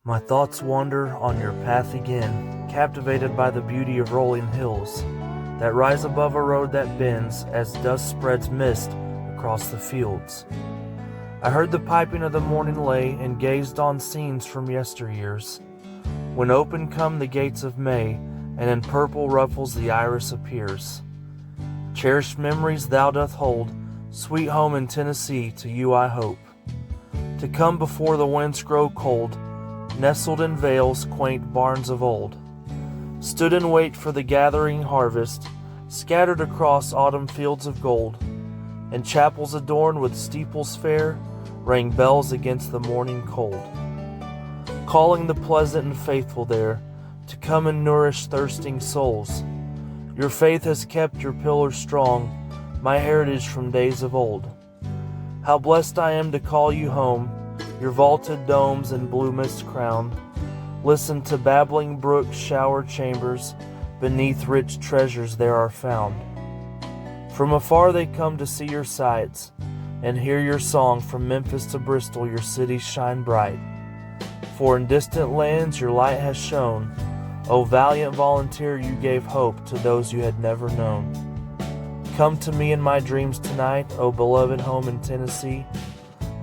My thoughts wander on your path again, captivated by the beauty of rolling hills that rise above a road that bends as dust spreads mist across the fields. I heard the piping of the morning lay and gazed on scenes from yesteryears, when open come the gates of May, and in purple ruffles the iris appears. Cherished memories thou doth hold, sweet home in Tennessee, to you I hope, to come before the winds grow cold, nestled in vales, quaint barns of old, stood in wait for the gathering harvest, scattered across autumn fields of gold, and chapels adorned with steeples fair, rang bells against the morning cold, calling the pleasant and faithful there to come and nourish thirsting souls. Your faith has kept your pillars strong, my heritage from days of old. How blessed I am to call you home, your vaulted domes and blue mist crowned. Listen to babbling brooks, shower chambers, beneath rich treasures there are found. From afar they come to see your sights, and hear your song. From Memphis to Bristol your cities shine bright. For in distant lands your light has shone, O valiant volunteer, you gave hope to those you had never known. Come to me in my dreams tonight, O beloved home in Tennessee.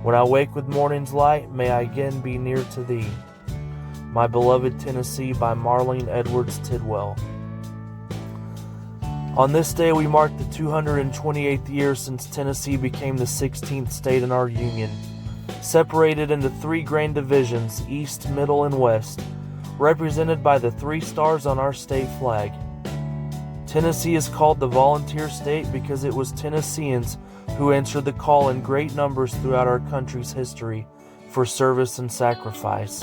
When I wake with morning's light, may I again be near to thee. My beloved Tennessee, by Marlene Edwards Tidwell. On this day we mark the 228th year since Tennessee became the 16th state in our union, separated into 3 grand divisions, east, middle, and west, represented by the 3 stars on our state flag. Tennessee is called the volunteer state because it was Tennesseans who answered the call in great numbers throughout our country's history for service and sacrifice.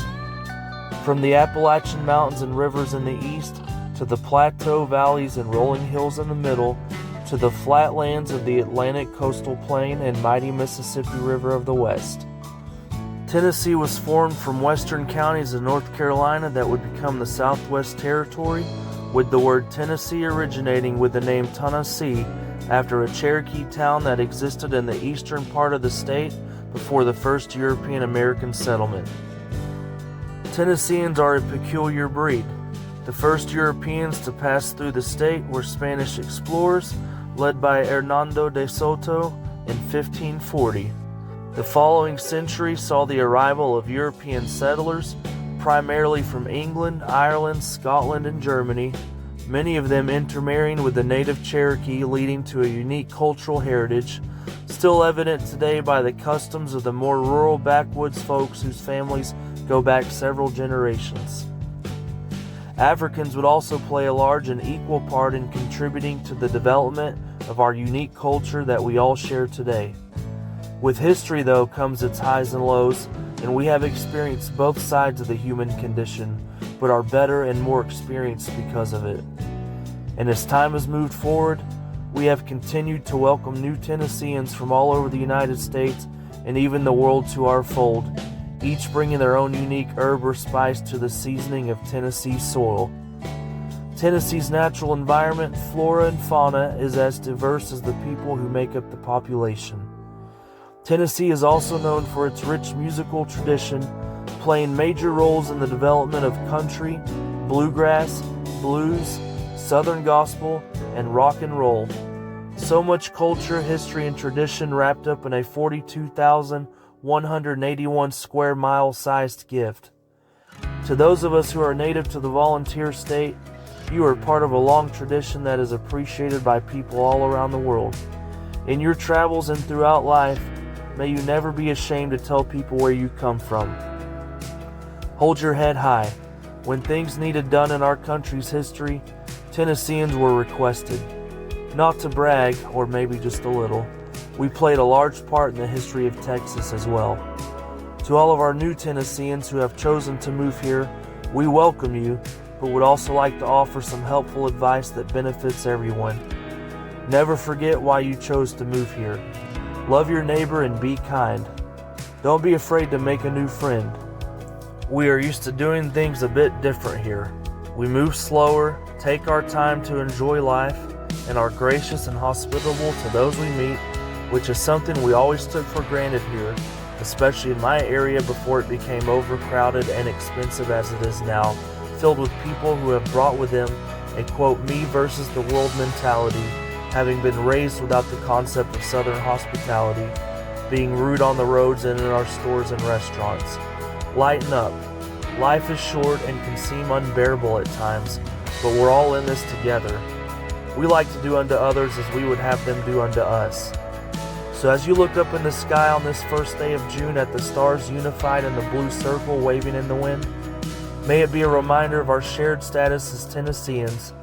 From the Appalachian Mountains and rivers in the east, to the plateau valleys and rolling hills in the middle, to the flatlands of the Atlantic coastal plain and mighty Mississippi River of the west. Tennessee was formed from western counties of North Carolina that would become the Southwest Territory, with the word Tennessee originating with the name Tennessee after a Cherokee town that existed in the eastern part of the state before the first European American settlement. Tennesseans are a peculiar breed. The first Europeans to pass through the state were Spanish explorers led by Hernando de Soto in 1540. The following century saw the arrival of European settlers, primarily from England, Ireland, Scotland, and Germany, many of them intermarrying with the native Cherokee, leading to a unique cultural heritage, still evident today by the customs of the more rural backwoods folks whose families go back several generations. Africans would also play a large and equal part in contributing to the development of our unique culture that we all share today. With history, though, comes its highs and lows, and we have experienced both sides of the human condition, but are better and more experienced because of it. And as time has moved forward, we have continued to welcome new Tennesseans from all over the United States and even the world to our fold, each bringing their own unique herb or spice to the seasoning of Tennessee soil. Tennessee's natural environment, flora and fauna, is as diverse as the people who make up the population. Tennessee is also known for its rich musical tradition, playing major roles in the development of country, bluegrass, blues, southern gospel, and rock and roll. So much culture, history, and tradition wrapped up in a 42,181 square mile sized gift. To those of us who are native to the volunteer state, you are part of a long tradition that is appreciated by people all around the world. In your travels and throughout life, may you never be ashamed to tell people where you come from. Hold your head high. When things needed done in our country's history, Tennesseans were requested. Not to brag, or maybe just a little, we played a large part in the history of Texas as well. To all of our new Tennesseans who have chosen to move here, we welcome you, but would also like to offer some helpful advice that benefits everyone. Never forget why you chose to move here. Love your neighbor and be kind. Don't be afraid to make a new friend. We are used to doing things a bit different here. We move slower, take our time to enjoy life, and are gracious and hospitable to those we meet, which is something we always took for granted here, especially in my area before it became overcrowded and expensive as it is now, filled with people who have brought with them a quote me versus the world mentality, having been raised without the concept of Southern hospitality, being rude on the roads and in our stores and restaurants. Lighten up. Life is short and can seem unbearable at times, but we're all in this together. We like to do unto others as we would have them do unto us. So as you look up in the sky on this first day of June at the stars unified in the blue circle waving in the wind, may it be a reminder of our shared status as Tennesseans,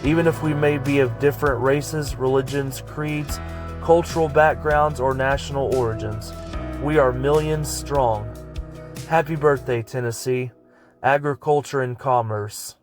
even if we may be of different races, religions, creeds, cultural backgrounds, or national origins. We are millions strong. Happy birthday, Tennessee. Agriculture and commerce.